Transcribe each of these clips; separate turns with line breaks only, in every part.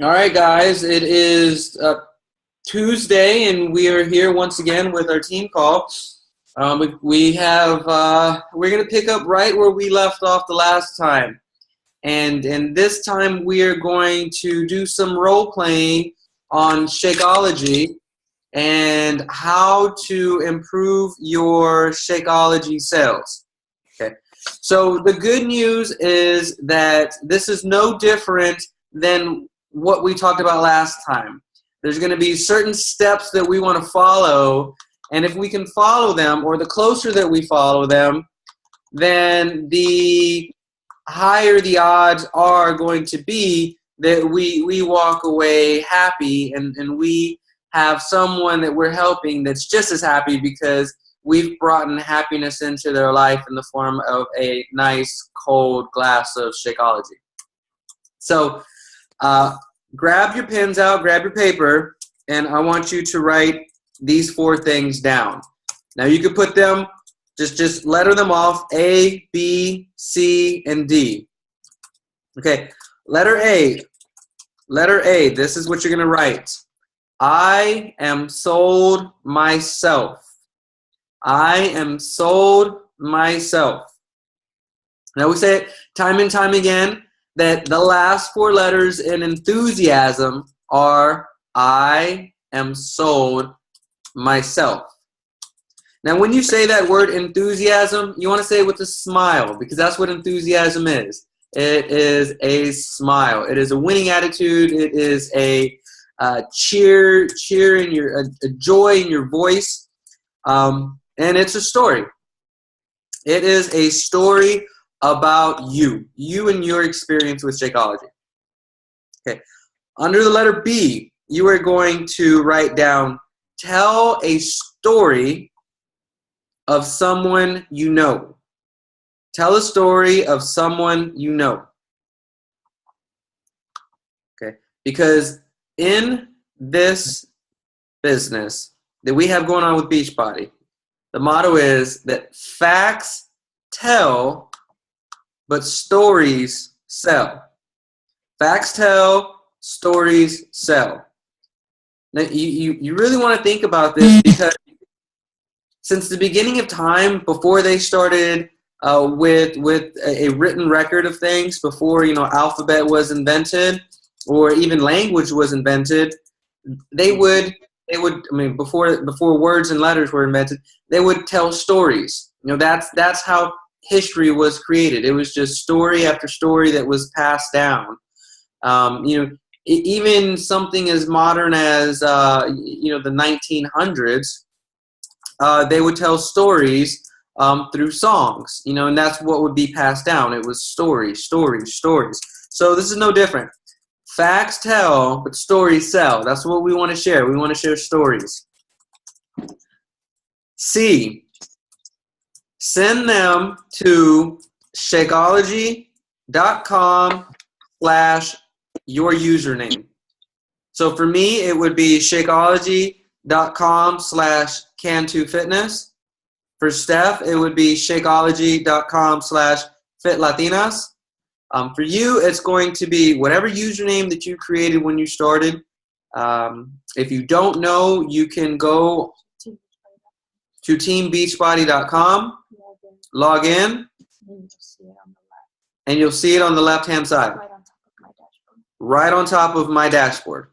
All right, guys, it is Tuesday, and we are here once again with our team call. We're going to pick up right where we left off the last time, and this time we are going to do some role playing on Shakeology and how to improve your Shakeology sales. Okay, so the good news is that this is no different than what we talked about last time. There's going to be certain steps that we want to follow, and if we can follow them, or the closer that we follow them, then the higher the odds are going to be that we walk away happy, and we have someone that we're helping that's just as happy because we've brought in happiness into their life in the form of a nice cold glass of Shakeology. So grab your pens out, grab your paper, and I want you to write these 4 things down. Now you can put them, just letter them off, A, B, C, and D. Okay, letter A, this is what you're going to write. I am sold myself. I am sold myself. Now we say it time and time again that the last 4 letters in enthusiasm are I am sold myself. Now when you say that word enthusiasm, you want to say it with a smile, because that's what enthusiasm is. It is a smile. It is a winning attitude. It is a cheer in your, a joy in your voice, and it's a story. It is a story about you and your experience with Shakeology. Okay, under the letter B, you are going to write down, tell a story of someone you know. Tell a story of someone you know. Okay, because in this business that we have going on with Beachbody, the motto is that facts tell, but stories sell. Facts tell, stories sell. Now, you really want to think about this, because since the beginning of time, before they started with a written record of things, before alphabet was invented or even language was invented, they would before words and letters were invented, they would tell stories. That's how history was created. It was just story after story that was passed down. Even something as modern as the 1900s, they would tell stories through songs, and that's what would be passed down. It was stories. So this is no different. Facts tell, but stories sell. That's what we want to share. We want to share stories. C, send them to Shakeology.com/your username. So for me, it would be Shakeology.com/Can2Fitness. For Steph, it would be Shakeology.com/FitLatinas. For you, it's going to be whatever username that you created when you started. If you don't know, you can go to teambeachbody.com, log in, and you'll see it on the left-hand side, right on top of my dashboard.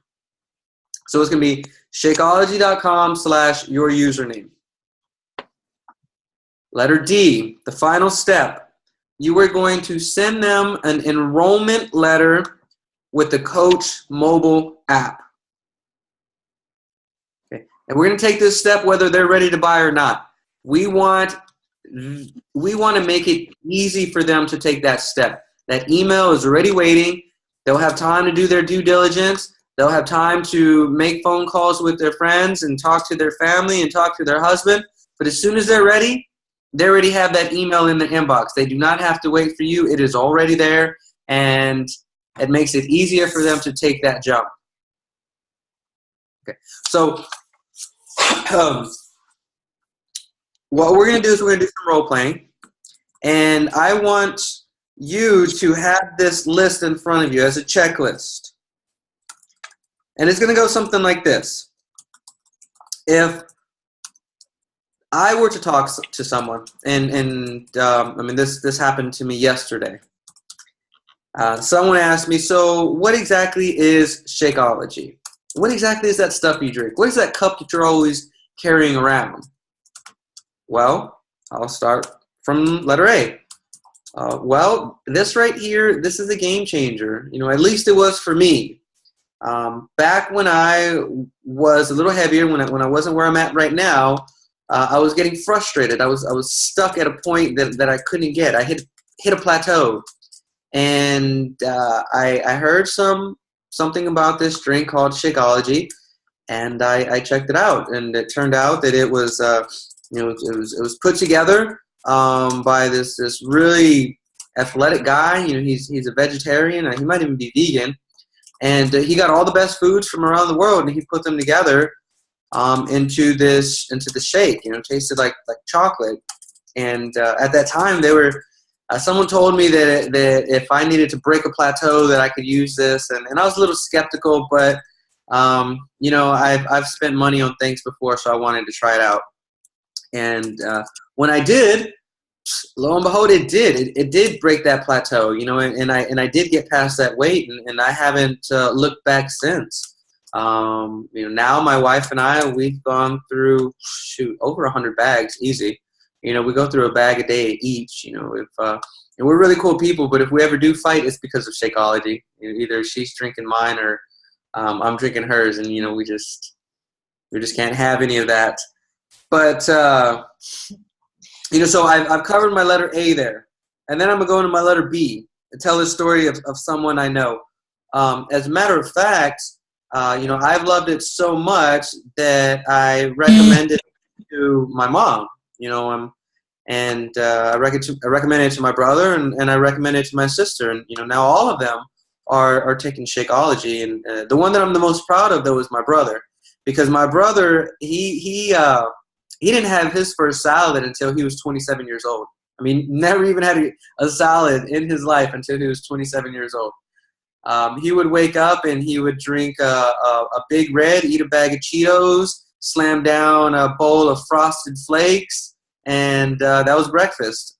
So it's going to be Shakeology.com/your username. Letter D, the final step. You are going to send them an enrollment letter with the Coach mobile app. Okay. And we're going to take this step whether they're ready to buy or not. We want to make it easy for them to take that step. That email is already waiting. They'll have time to do their due diligence. They'll have time to make phone calls with their friends and talk to their family and talk to their husband. But as soon as they're ready, they already have that email in the inbox. They do not have to wait for you. It is already there, and it makes it easier for them to take that jump. Okay, so what we're going to do is we're going to do some role playing, and I want you to have this list in front of you as a checklist. And it's going to go something like this. If I were to talk to someone, and I mean, this happened to me yesterday. Someone asked me, so what exactly is Shakeology? What exactly is that stuff you drink? What is that cup that you're always carrying around? Well, I'll start from letter A. Well, this right here, this is a game changer. You know, at least it was for me. Back when I was a little heavier, when I wasn't where I'm at right now, I was getting frustrated. I was stuck at a point that I couldn't get. I hit a plateau, and I heard something about this drink called Shakeology, and I checked it out, and it turned out that it was it was put together by this really athletic guy. You know, he's a vegetarian, and he might even be vegan. And he got all the best foods from around the world, and he put them together into the shake. You know, it tasted like chocolate. And at that time, they were. Someone told me that if I needed to break a plateau, that I could use this, and I was a little skeptical, but you know, I've spent money on things before, so I wanted to try it out. And when I did, lo and behold, it did. It did break that plateau, you know, and I did get past that weight, and I haven't looked back since. You know, now my wife and I, we've gone through over 100 bags, easy. You know, we go through a bag a day each. You know, and we're really cool people, but if we ever do fight, it's because of Shakeology. You know, either she's drinking mine or I'm drinking hers, and you know, we just can't have any of that. But you know, so I've covered my letter A there, and then I'm gonna go into my letter B and tell the story of someone I know. As a matter of fact, you know, I've loved it so much that I recommended it to my mom. You know, and I recommended it to my brother, and I recommended it to my sister, and you know, now all of them are taking Shakeology, and the one that I'm the most proud of though is my brother, because my brother he didn't have his first salad until he was 27 years old. I mean, never even had a salad in his life until he was 27 years old. He would wake up and he would drink a Big Red, eat a bag of Cheetos, slam down a bowl of Frosted Flakes, and that was breakfast.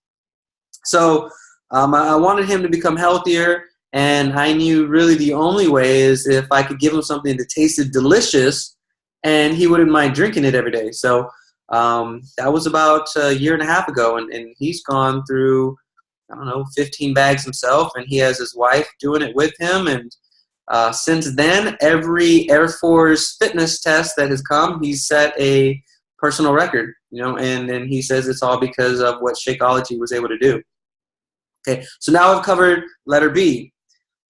So I wanted him to become healthier, and I knew really the only way is if I could give him something that tasted delicious, and he wouldn't mind drinking it every day. So that was about a year and a half ago, and he's gone through, I don't know, 15 bags himself, and he has his wife doing it with him. And since then, every Air Force fitness test that has come, he's set a personal record, you know, and he says it's all because of what Shakeology was able to do. Okay, so now I've covered letter B.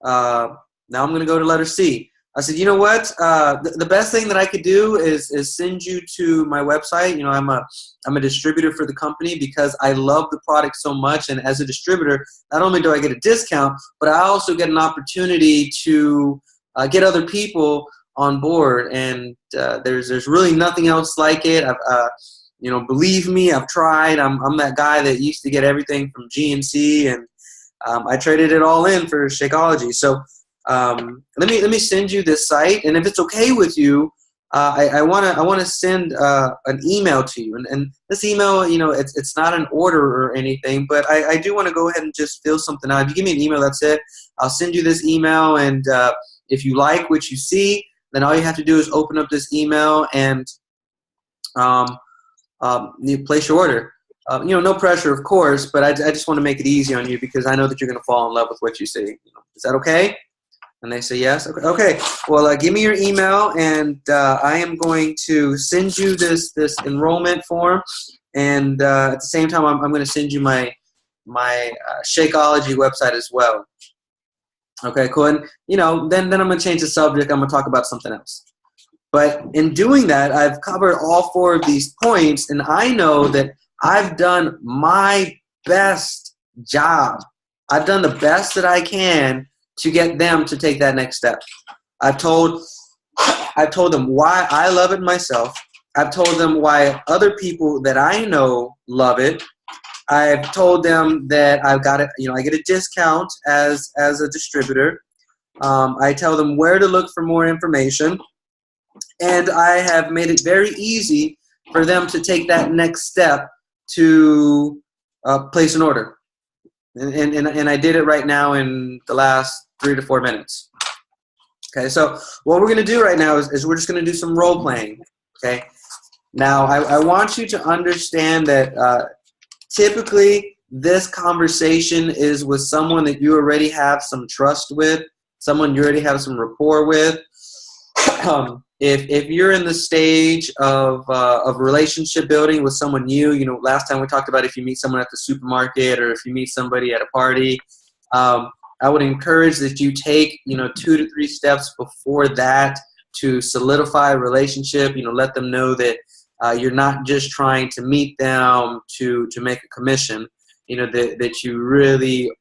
Now I'm going to go to letter C. I said, you know what? The best thing that I could do is send you to my website. You know, I'm a distributor for the company because I love the product so much. And as a distributor, not only do I get a discount, but I also get an opportunity to get other people on board. And there's really nothing else like it. You know, believe me, I've tried. I'm that guy that used to get everything from GNC, and I traded it all in for Shakeology. So. Let me send you this site, and if it's okay with you, I wanna send an email to you, and this email, you know, it's not an order or anything, but I do want to go ahead and just fill something out. If you give me an email, that's it. I'll send you this email, and if you like what you see, then all you have to do is open up this email and you place your order. You know, no pressure, of course, but I just want to make it easy on you because I know that you're going to fall in love with what you see. You know, is that okay? And they say yes. Okay. Well, give me your email, and I am going to send you this enrollment form, and at the same time, I'm going to send you my Shakeology website as well. Okay, cool. And you know, then I'm going to change the subject. I'm going to talk about something else. But in doing that, I've covered all 4 of these points, and I know that I've done my best job. I've done the best that I can to get them to take that next step. I've told them why I love it myself. I've told them why other people that I know love it. I've told them that I've got it. You know, I get a discount as a distributor. I tell them where to look for more information, and I have made it very easy for them to take that next step to place an order. And I did it right now in the last 3 to 4 minutes. Okay, so what we're going to do right now is we're just going to do some role playing. Okay, now I want you to understand that typically this conversation is with someone that you already have some trust with, someone you already have some rapport with. If you're in the stage of relationship building with someone new, you know, last time we talked about if you meet someone at the supermarket or if you meet somebody at a party, I would encourage that you take, you know, 2 to 3 steps before that to solidify a relationship. You know, let them know that you're not just trying to meet them to make a commission. You know, that you really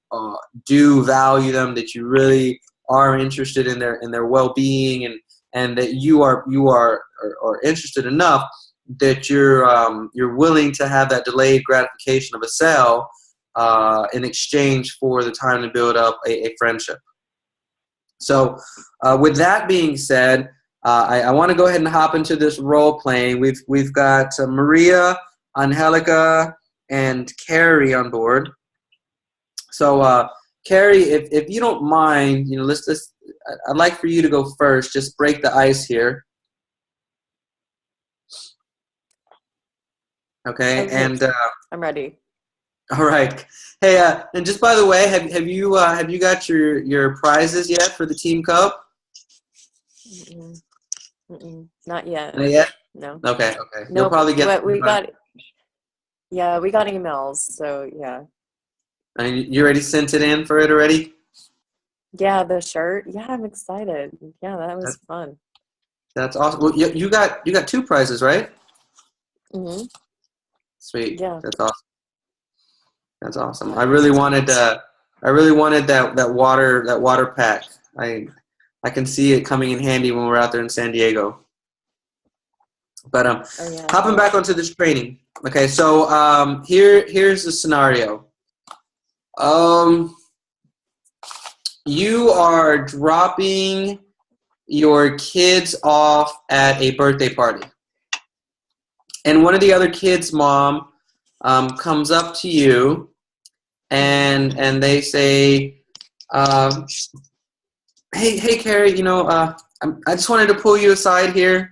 do value them, that you really are interested in their well-being, and that you are interested enough that you're willing to have that delayed gratification of a sale in exchange for the time to build up a friendship. So with that being said, I want to go ahead and hop into this role playing. We've got Maria, Angelica, and Carrie on board. So Carrie, if you don't mind, you know, I'd like for you to go first. Just break the ice here. Okay, and
I'm ready.
all right. Hey, and just by the way, have you got your prizes yet for the Team Cup?
Not yet.
Not yet?
No.
Okay.
No,
You'll probably get.
but we got emails. So yeah.
I mean, you already sent it in for it already?
Yeah, the shirt. Yeah, I'm excited. Yeah, that was fun.
That's awesome. Well, you got 2 prizes, right?
Mhm.
Sweet.
Yeah.
That's awesome. That's awesome. I really wanted that water pack. I can see it coming in handy when we're out there in San Diego. But hopping back onto this training. Okay, so here's the scenario. You are dropping your kids off at a birthday party, and one of the other kids' mom comes up to you, and they say, "Hey, Carrie, you know, I just wanted to pull you aside here.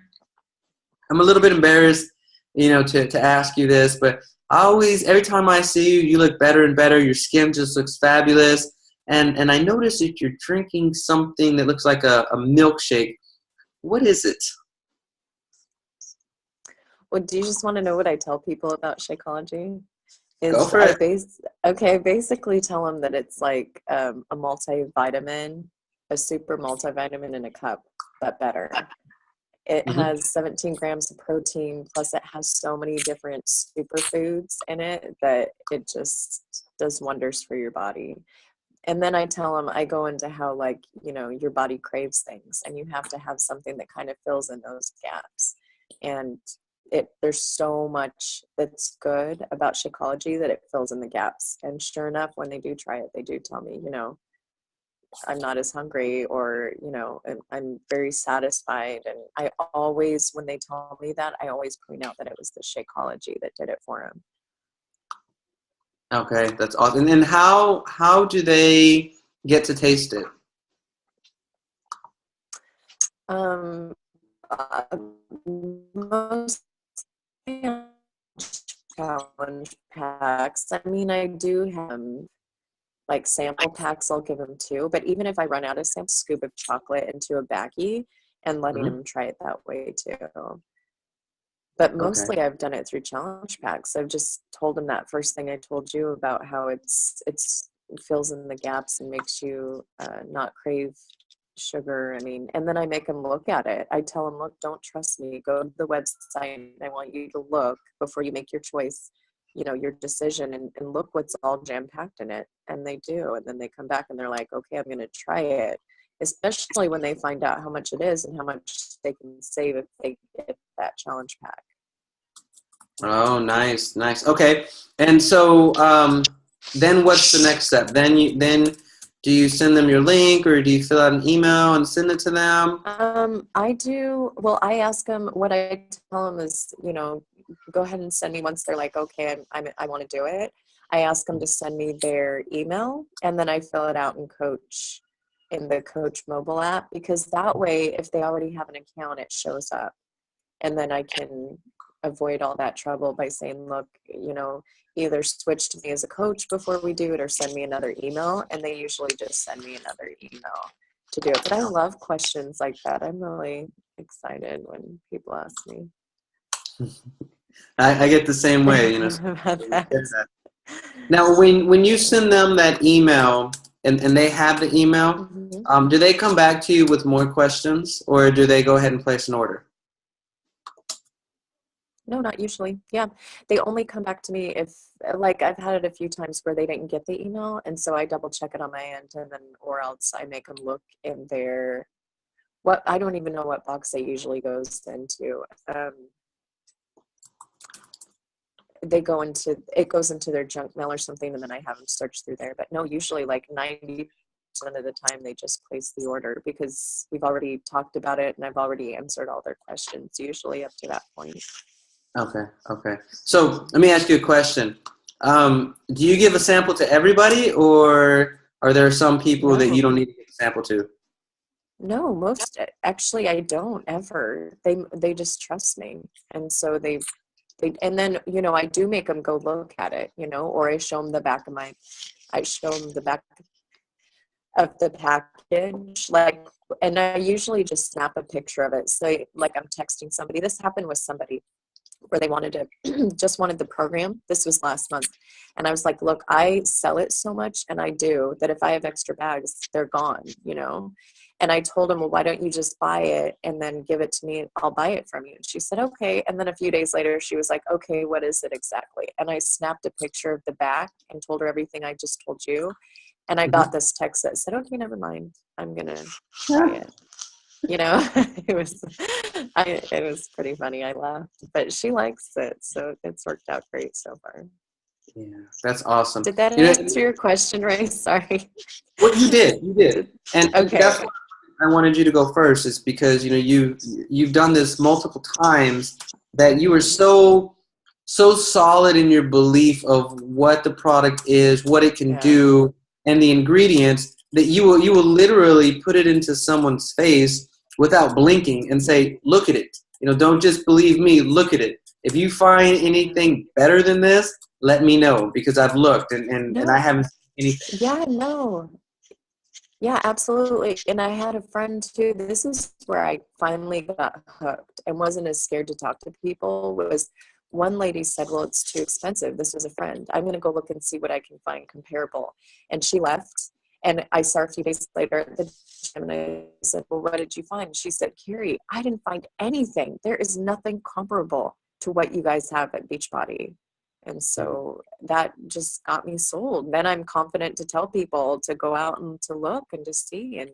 I'm a little bit embarrassed, you know, to ask you this, but every time I see you, you look better and better. Your skin just looks fabulous. And I noticed that you're drinking something that looks like a milkshake. What is it?"
Well, do you just want to know what I tell people about Shakeology?
Go for it.
I basically tell them that it's like a multivitamin, a super multivitamin in a cup, but better. It has 17 grams of protein, plus it has so many different superfoods in it that it just does wonders for your body. And then I tell them, I go into how, like, you know, your body craves things and you have to have something that kind of fills in those gaps. And there's so much that's good about Shakeology that it fills in the gaps. And sure enough, when they do try it, they do tell me, you know, I'm not as hungry, or, you know, I'm very satisfied. And I always, when they tell me that, I always point out that it was the Shakeology that did it for them.
Okay, that's awesome. And how do they get to taste it?
Most challenge packs. I mean, I do have like sample packs. I'll give them too. But even if I run out of sample, scoop of chocolate into a baggie and letting them try it that way too. But mostly I've done it through challenge packs. I've just told them that first thing I told you about how it fills in the gaps and makes you not crave sugar. I mean, and then I make them look at it. I tell them, look, don't trust me. Go to the website. I want you to look before you make your choice, you know, your decision, and look what's all jam-packed in it. And they do. And then they come back and they're like, okay, I'm going to try it. Especially when they find out how much it is and how much they can save if they get that challenge pack.
Oh, nice. Okay. And so then what's the next step? Then do Do you send them your link, or do you fill out an email and send it to them?
I do. Well, I ask them, what I tell them is, you know, go ahead and send me, once they're like, okay, I want to do it. I ask them to send me their email, and then I fill it out in the Coach mobile app, because that way, if they already have an account, it shows up, and then I can avoid all that trouble by saying, look, you know, either switch to me as a coach before we do it, or send me another email. And they usually just send me another email to do it. But I love questions like that. I'm really excited when people ask me.
I get the same way, you know.
About that.
Now, when you send them that email and they have the email,
Mm-hmm.
do they come back to you with more questions, or do they go ahead and place an order?
No, not usually. Yeah. They only come back to me if, like, I've had it a few times where they didn't get the email. And so I double check it on my end, and then, or else I make them look in their, what, I don't even know what box it usually goes into. It goes into their junk mail or something, and then I have them search through there. But no, usually like 90% of the time they just place the order, because we've already talked about it and I've already answered all their questions, usually up to that point.
Okay. So let me ask you a question. Do you give a sample to everybody, or are there some people that you don't need to give a sample to?
No, actually I don't ever. They just trust me. And so and then, you know, I do make them go look at it, you know, or I show them the back of the package, like, and I usually just snap a picture of it. So like I'm texting somebody. This happened with somebody where they just wanted the program. This was last month. And I was like, look, I sell it so much, and I do, that if I have extra bags, they're gone, you know? And I told him, well, why don't you just buy it and then give it to me? I'll buy it from you. And she said, okay. And then a few days later, she was like, okay, what is it exactly? And I snapped a picture of the back and told her everything I just told you. And I got this text that said, okay, never mind, I'm going to try it. You know, it was pretty funny. I laughed, but she likes it. So it's worked out great so far.
Yeah, that's awesome.
Did that answer your question, Ray? Sorry.
Well, you did. And
Okay.
that's why I wanted you to go first, is because, you know, you've done this multiple times, that you were so solid in your belief of what the product is, what it can do, and the ingredients, that you will literally put it into someone's face without blinking and say, look at it. You know, don't just believe me, look at it. If you find anything better than this, let me know, because I've looked and I haven't seen anything.
Yeah, no. Yeah, absolutely. And I had a friend too. This is where I finally got hooked and wasn't as scared to talk to people. Was one lady said, well, it's too expensive. This was a friend. I'm going to go look and see what I can find comparable. And she left. And I saw her a few days later at the gym, and I said, well, what did you find? She said, Carrie, I didn't find anything. There is nothing comparable to what you guys have at Beachbody. And so that just got me sold. Then I'm confident to tell people to go out and to look and to see, and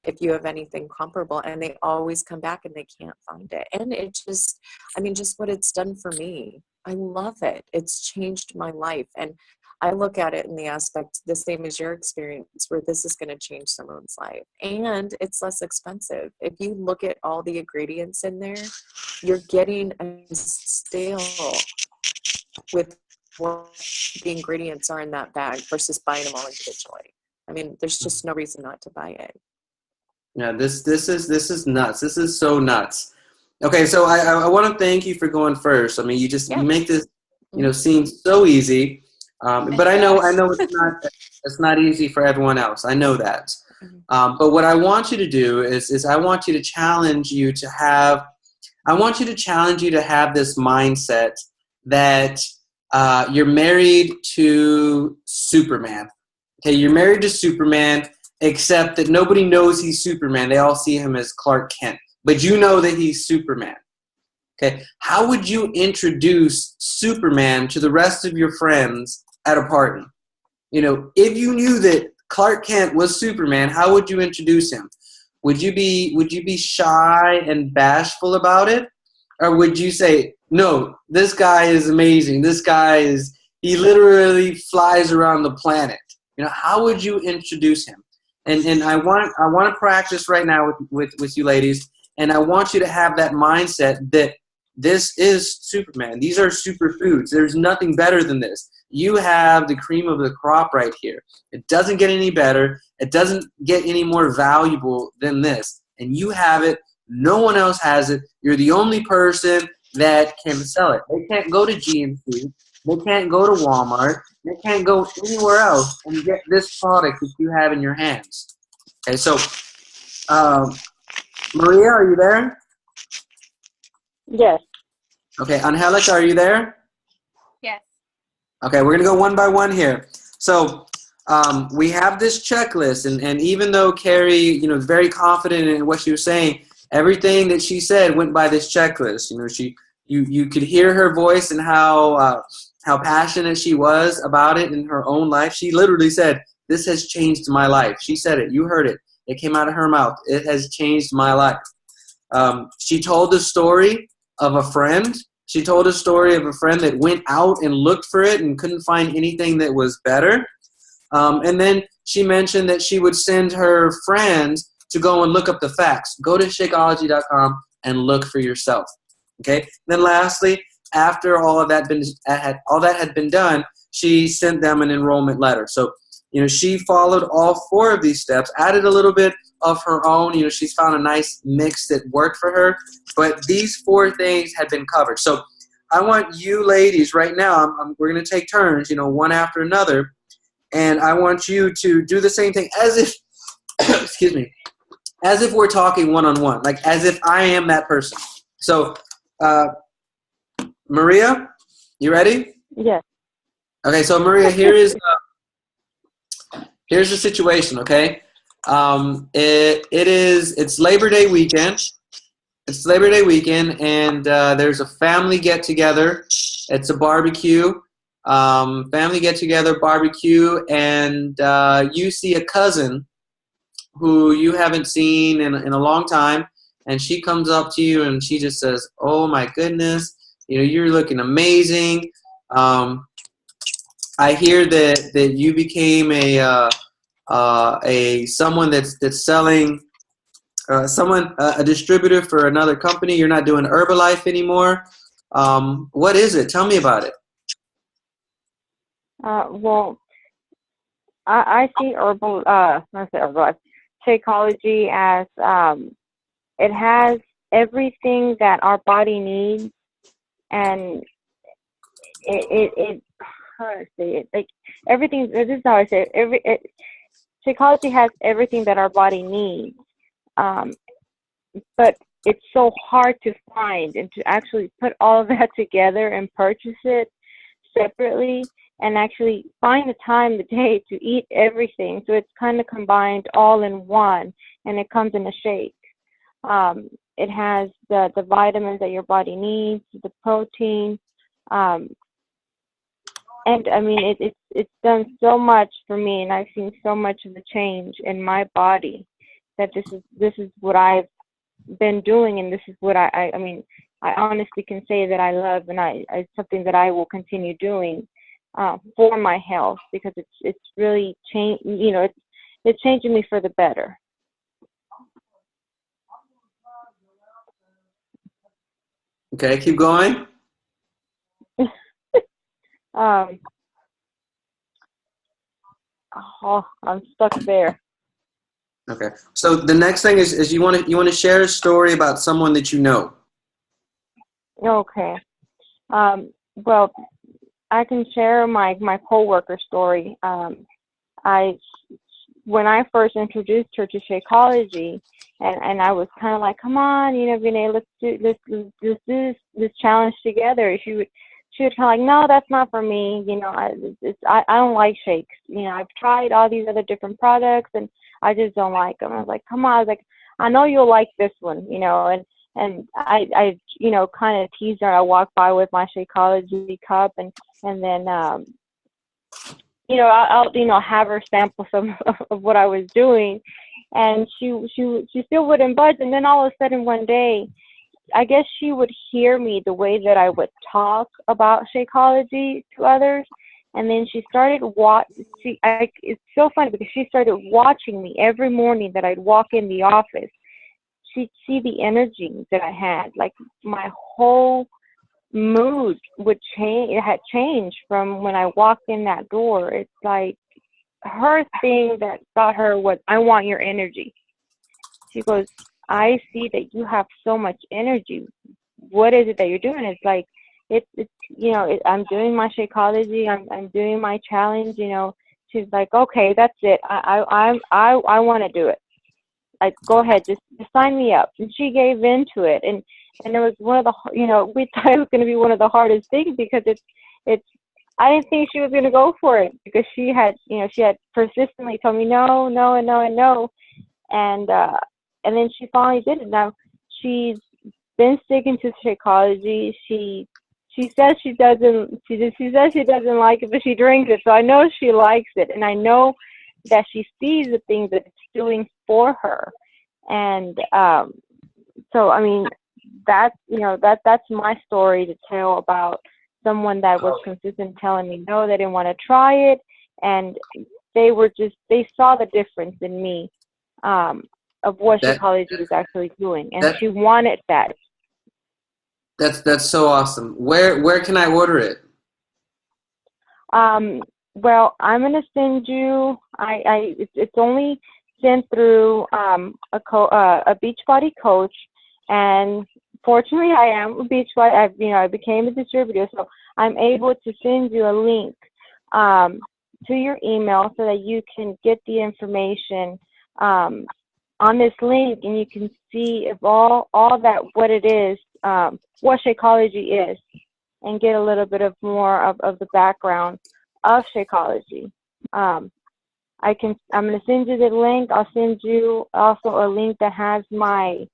if you have anything comparable. And they always come back and they can't find it. And it just, I mean, just what it's done for me. I love it. It's changed my life. And I look at it in the aspect the same as your experience, where this is going to change someone's life, and it's less expensive. If you look at all the ingredients in there, you're getting a stale with what the ingredients are in that bag versus buying them all individually. I mean, there's just no reason not to buy it.
Yeah, this is nuts. This is so nuts. Okay, so I want to thank you for going first. I mean, you make this, you know, seem so easy, but I know it's not easy for everyone else. I know that. But what I want you to do is I want you to challenge you to have this mindset that you're married to Superman. Okay, you're married to Superman, except that nobody knows he's Superman. They all see him as Clark Kent, but you know that he's Superman. Okay, how would you introduce Superman to the rest of your friends at a party? You know, if you knew that Clark Kent was Superman, how would you introduce him? Would you be shy and bashful about it? Or would you say, no, this guy is amazing. He literally flies around the planet. You know, how would you introduce him? And I want to practice right now with you ladies, and I want you to have that mindset that this is Superman. These are superfoods. There's nothing better than this. You have the cream of the crop right here. It doesn't get any better. It doesn't get any more valuable than this. And you have it. No one else has it. You're the only person that can sell it. They can't go to GNC. They can't go to Walmart. They can't go anywhere else and get this product that you have in your hands. Okay, so Maria, are you there?
Yes.
Okay, Angelica, are you there?
Yes.
Okay, we're going to go one by one here. So we have this checklist, and even though Carrie, is very confident in what she was saying, everything that she said went by this checklist. You could hear her voice and how passionate she was about it in her own life. She literally said, "This has changed my life." She said it. You heard it. It came out of her mouth. It has changed my life. She told the story of a friend. She told a story of a friend that went out and looked for it and couldn't find anything that was better. And then she mentioned that she would send her friends to go and look up the facts. Go to Shakeology.com and look for yourself. Okay. Then lastly, after all that had been done, she sent them an enrollment letter. So, she followed all 4 of these steps, added a little bit of her own. She's found a nice mix that worked for her. But these 4 things had been covered. So I want you ladies right now, we're going to take turns, one after another. And I want you to do the same thing as if, excuse me, as if we're talking one-on-one, like as if I am that person. So, Maria, you ready?
Yes.
Okay, so Maria, here's the situation, okay? It's Labor Day weekend. It's Labor Day weekend, and there's a family get-together. It's a barbecue. Family get-together, barbecue, and you see a cousin who you haven't seen in a long time, and she comes up to you and she just says, "Oh my goodness, you're looking amazing. I hear that you became someone that's selling a distributor for another company. You're not doing Herbalife anymore. What is it? Tell me about it."
Well, I see Herbalife, Shakeology as it has everything that our body needs, and it how do I say it? Like everything. This is how I say it. Shakeology has everything that our body needs, but it's so hard to find and to actually put all of that together and purchase it separately and actually find the time of the day to eat everything. So it's kind of combined all in one, and it comes in a shake. It has the vitamins that your body needs, the protein, and I mean it's done so much for me, and I've seen so much of the change in my body that this is what I've been doing, and this is what I mean I honestly can say that I love, and it's something that I will continue doing for my health, because it's really changed. It's changing me for the better.
Okay, keep going.
Oh, I'm stuck there.
Okay. So the next thing is you want to share a story about someone that you know.
Okay. Well, I can share my coworker story. When I first introduced her to Shakeology, and I was kind of like, come on, Vinay, let's do this challenge together. She was kind of like, no, that's not for me. I don't like shakes. I've tried all these other different products, and I just don't like them. I was like, come on. I was like, I know you'll like this one, and I kind of teased her. I walked by with my Shakeology cup, and then I'll have her sample some of what I was doing, and she still wouldn't budge. And then all of a sudden one day, I guess she would hear me the way that I would talk about Shakeology to others, And then she started it's so funny because she started watching me every morning that I'd walk in the office. She'd see the energy that I had. Like my whole mood would change. It had changed from when I walked in that door. It's like her thing that got her was, I want your energy. She goes, I see that you have so much energy. What is it that you're doing? It's like, it's I'm doing my Shakeology. I'm doing my challenge. She's like, okay, that's it. I want to do it. Like, go ahead, just sign me up. And she gave into it, and it was one of the, we thought it was going to be one of the hardest things because it's. I didn't think she was going to go for it because she had persistently told me no, no, and no, and no, and then she finally did it. Now she's been sticking to Shakeology. She says she doesn't like it, but she drinks it. So I know she likes it, and I know that she sees the things that it's doing for her. And so I mean, that's my story to tell about someone that was consistent telling me no, they didn't want to try it, and they saw the difference in me of what Shakeology was actually doing, and she wanted that.
That's so awesome. Where can I order it?
Well, I'm gonna send you. It's only sent through a Beachbody coach, and fortunately, I am a Beachbody. I became a distributor, so I'm able to send you a link to your email so that you can get the information on this link, and you can see if all that what it is. What Shakeology is, and get a little bit of more of the background of Shakeology. I'm going to send you the link. I'll send you also a link that has my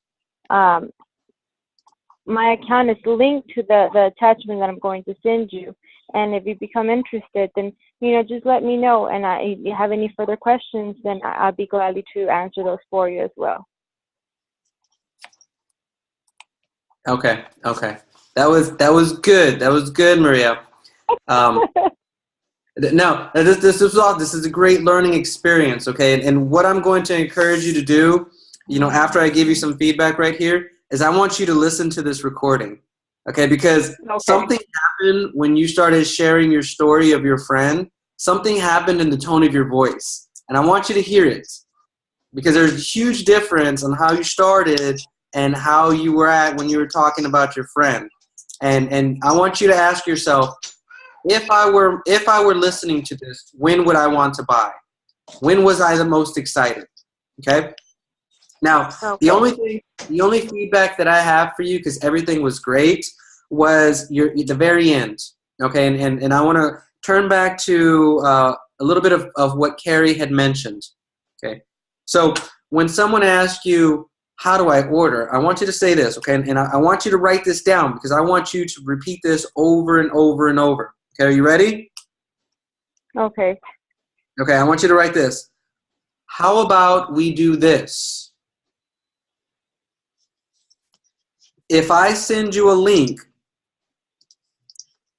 account is linked to the attachment that I'm going to send you. And if you become interested, then just let me know. And if you have any further questions, then I'll be glad to answer those for you as well.
Okay. That was good. That was good, Maria. No, this is a great learning experience. Okay, and what I'm going to encourage you to do, after I give you some feedback right here, is I want you to listen to this recording. Okay, because something happened when you started sharing your story of your friend. Something happened in the tone of your voice, and I want you to hear it because there's a huge difference on how you started and how you were at when you were talking about your friend. And I want you to ask yourself, if I were listening to this, when would I want to buy? When was I the most excited? Okay? Now, the only feedback that I have for you, because everything was great, was at the very end. Okay? And I want to turn back to a little bit of what Carrie had mentioned. Okay? So when someone asks you, how do I order? I want you to say this, okay? And I want you to write this down because I want you to repeat this over and over and over. Okay, are you ready?
Okay.
Okay, I want you to write this. How about we do this? If I send you a link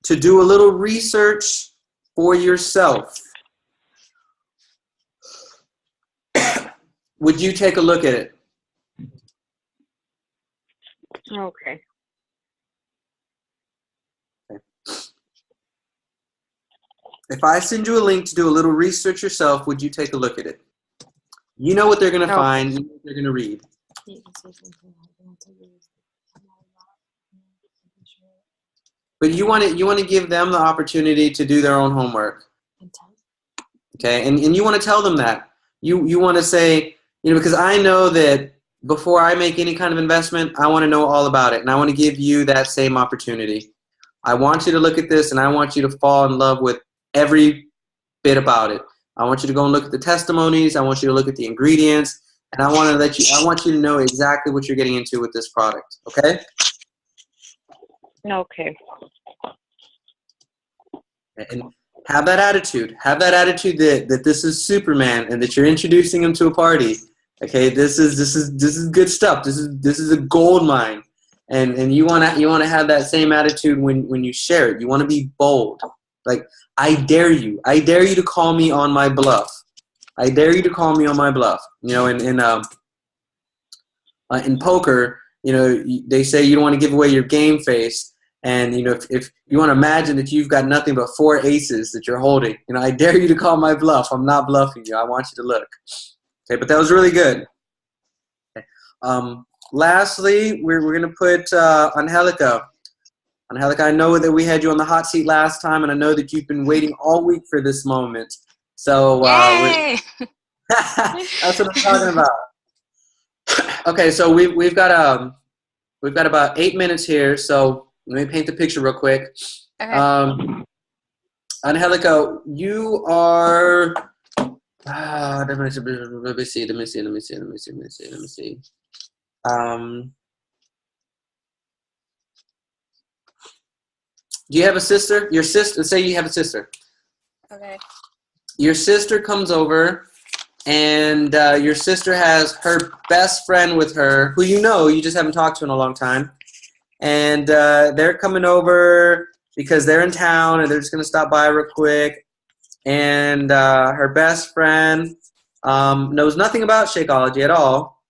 to do a little research for yourself, would you take a look at it?
Okay.
If I send you a link to do a little research yourself, would you take a look at it? You know what they're going to find. You know what they're going to read. But you want to give them the opportunity to do their own homework. Okay, and you want to tell them that. You want to say, because I know that before I make any kind of investment, I want to know all about it, and I want to give you that same opportunity. I want you to look at this, and I want you to fall in love with every bit about it. I want you to go and look at the testimonies. I want you to look at the ingredients, and I want you to know exactly what you're getting into with this product. Okay?
Okay.
And have that attitude. Have that attitude that this is Superman and that you're introducing him to a party. Okay, this is good stuff. This is a gold mine, and you want to have that same attitude when you share it. You want to be bold. Like I dare you. I dare you to call me on my bluff. I dare you to call me on my bluff. You know, in poker, you know, they say you don't want to give away your game face. And, you know, if you want to imagine that you've got nothing but 4 aces that you're holding, you know, I dare you to call my bluff. I'm not bluffing you. I want you to look. Okay, but that was really good. Okay. Lastly, we're going to put Angelica. Angelica, I know that we had you on the hot seat last time, and I know that you've been waiting all week for this moment. So
Yay!
that's what I'm talking about. Okay, so we've got about 8 minutes here. So let me paint the picture real quick.
Okay.
Angelica, you are. Let me see. Do you have a sister? Your sister. Say you have a sister.
Okay.
Your sister comes over, and your sister has her best friend with her, who you just haven't talked to in a long time, and they're coming over because they're in town and they're just gonna stop by real quick. And her best friend knows nothing about Shakeology at all,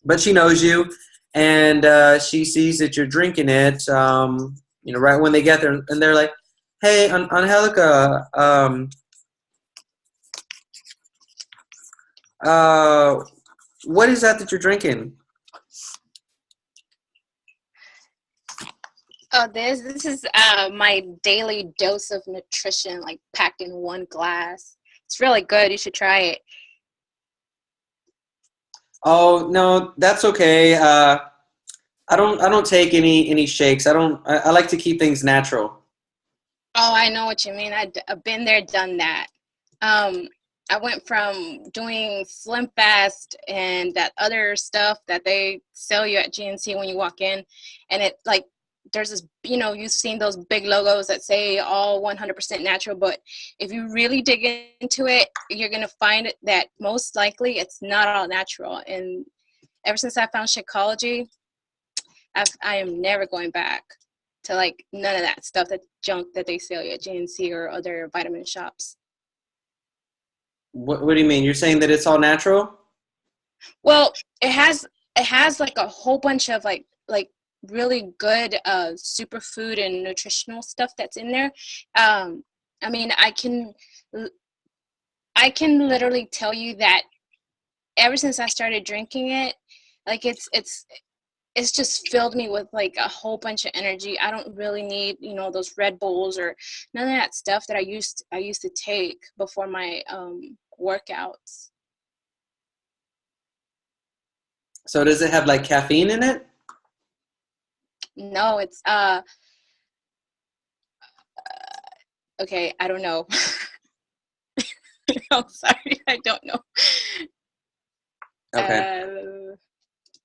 but she knows you, and she sees that you're drinking it. You know, right when they get there, and they're like, "Hey, Angelica, what is that you're drinking?"
Oh, this is my daily dose of nutrition, like packed in one glass. It's really good. You should try it.
Oh no, that's okay. I don't take any shakes. I like to keep things natural.
Oh, I know what you mean. I've been there, done that. I went from doing Slim Fast and that other stuff that they sell you at GNC when you walk in, and it like there's this, you know, you've seen those big logos that say all 100% natural, but if you really dig into it, you're gonna find that most likely it's not all natural. And ever since I found Shakeology, I am never going back to like none of that stuff, that junk that they sell you at GNC or other vitamin shops.
What do you mean? You're saying that it's all natural?
Well, it has like a whole bunch of like really good superfood and nutritional stuff that's in there. I mean, I can literally tell you that ever since I started drinking it, like it's just filled me with like a whole bunch of energy. I don't really need, you know, those Red Bulls or none of that stuff that I used to take before my workouts.
So does it have like caffeine in it?
No, it's okay, I don't know. I'm sorry, I don't know.
Okay.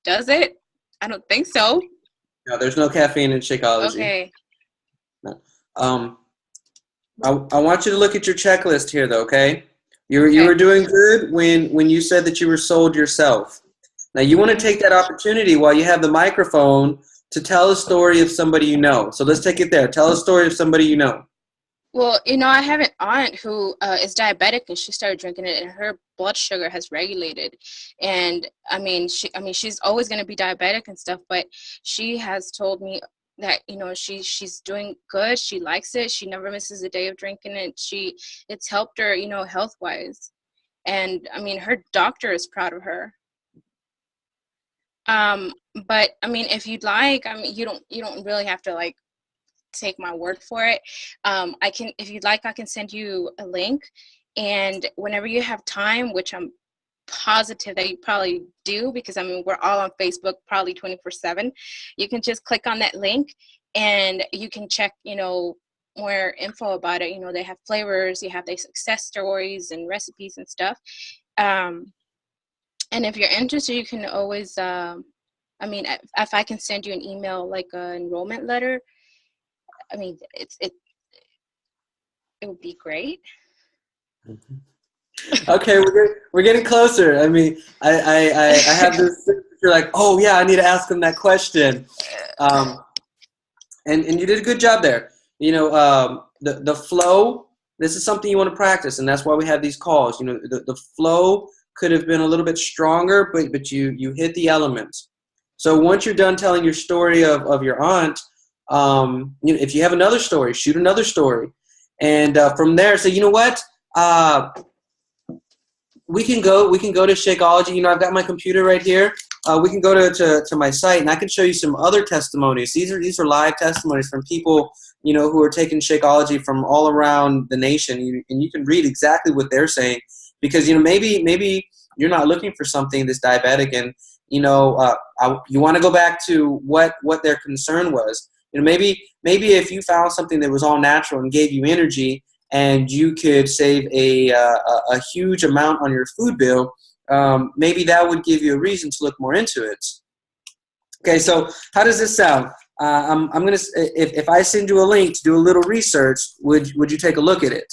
Does it? I don't think so.
No, there's no caffeine in Shakeology.
Okay.
No. I want you to look at your checklist here, though. Okay. You
Okay.
were doing good when you said that you were sold yourself. Now you want to take that opportunity while you have the microphone to tell a story of somebody you know. So let's take it there. Tell a story of somebody you know.
Well, you know, I have an aunt who is diabetic, and she started drinking it, and her blood sugar has regulated. And I mean, she's always going to be diabetic and stuff, but she has told me that, you know, she's doing good. She likes it. She never misses a day of drinking it. It's helped her, you know, health wise. And I mean, her doctor is proud of her. Um, but I mean, if you'd like, I mean, you don't really have to like take my word for it. I can, if you'd like, I can send you a link, and whenever you have time, which I'm positive that you probably do, because I mean, we're all on Facebook probably 24/7, you can just click on that link and you can check, you know, more info about it. You know, they have flavors, you have their success stories and recipes and stuff. Um, and if you're interested, you can always, I mean, if I can send you an email, like an enrollment letter, I mean, it would be great.
Okay, we're getting closer. I mean, I have this. You're like, oh yeah, I need to ask them that question. And you did a good job there. You know, the flow, this is something you want to practice, and that's why we have these calls. You know, the flow could have been a little bit stronger, but you hit the elements. So once you're done telling your story of your aunt, you know, if you have another story, shoot another story, and from there, say, you know what, we can go to Shakeology. You know, I've got my computer right here. We can go to my site, and I can show you some other testimonies. These are live testimonies from people, you know, who are taking Shakeology from all around the nation, and you can read exactly what they're saying, because, you know, maybe you're not looking for something that's diabetic, and, you know, you want to go back to what their concern was. You know, maybe if you found something that was all natural and gave you energy, and you could save a huge amount on your food bill, maybe that would give you a reason to look more into it. Okay, so how does this sound? I'm gonna, if I send you a link to do a little research, would you take a look at it?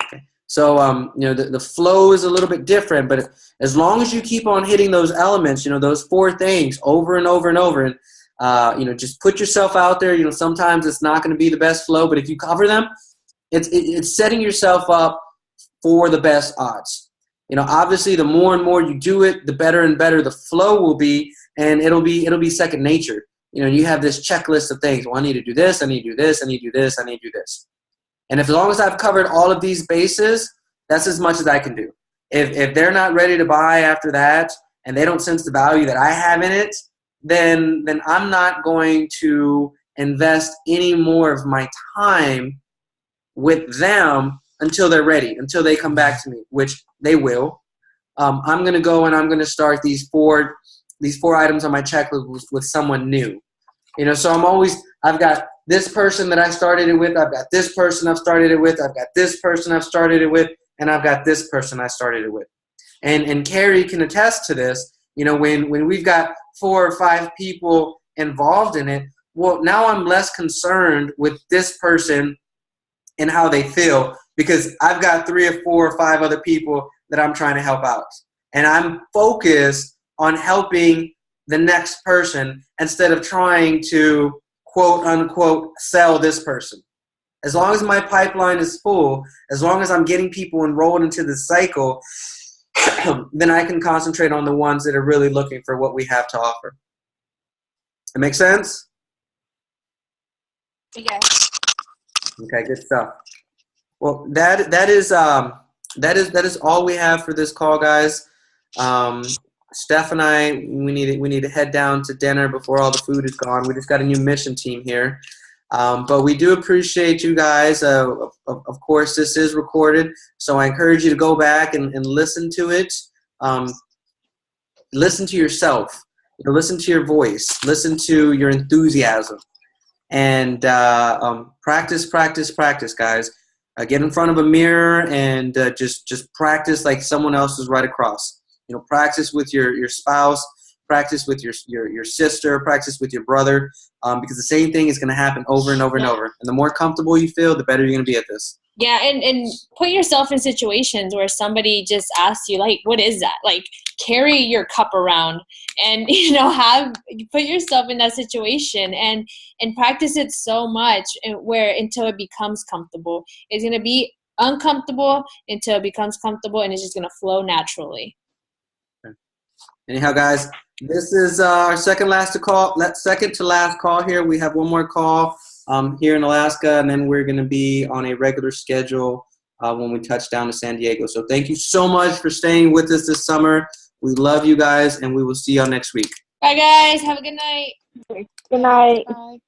Okay. So you know, the flow is a little bit different, but as long as you keep on hitting those elements, you know, those 4 things over and over and over, and you know, just put yourself out there. You know, sometimes it's not going to be the best flow, but if you cover them, it's setting yourself up for the best odds. You know, obviously, the more and more you do it, the better and better the flow will be, and it'll be second nature. You know, you have this checklist of things. Well, I need to do this. I need to do this. I need to do this. I need to do this. And as long as I've covered all of these bases, that's as much as I can do. If they're not ready to buy after that, and they don't sense the value that I have in it, then I'm not going to invest any more of my time with them until they're ready, until they come back to me, which they will. I'm going to go and I'm going to start these four items on my checklist with someone new. You know, so I've got this person that I started it with, I've got this person I've started it with, I've got this person I've started it with, and I've got this person I started it with. And Carrie can attest to this. You know, when we've got 4 or 5 people involved in it, well, now I'm less concerned with this person and how they feel, because I've got 3 or 4 or 5 other people that I'm trying to help out. And I'm focused on helping the next person instead of trying to, quote unquote, sell this person. As long as my pipeline is full, as long as I'm getting people enrolled into the cycle, then I can concentrate on the ones that are really looking for what we have to offer. It make sense?
Yeah.
Okay, good stuff. Well, that is all we have for this call, guys. Steph and I, we need to head down to dinner before all the food is gone. We just got a new mission team here. But we do appreciate you guys. Of course, this is recorded, so I encourage you to go back and listen to it. Listen to yourself. You know, listen to your voice. Listen to your enthusiasm. And practice, guys. Get in front of a mirror and just practice like someone else is right across. You know, practice with your spouse. Practice with your sister, practice with your brother, because the same thing is going to happen over and over and over. And the more comfortable you feel, the better you're going to be at this.
Yeah, and put yourself in situations where somebody just asks you, like, what is that? Like, carry your cup around and, you know, put yourself in that situation and practice it so much until it becomes comfortable. It's going to be uncomfortable until it becomes comfortable, and it's just going to flow naturally.
Okay. Anyhow, guys, this is our second to last call here. We have one more call here in Alaska, and then we're going to be on a regular schedule when we touch down to San Diego. So thank you so much for staying with us this summer. We love you guys, and we will see y'all next week.
Bye, guys. Have a good night.
Good night.
Bye.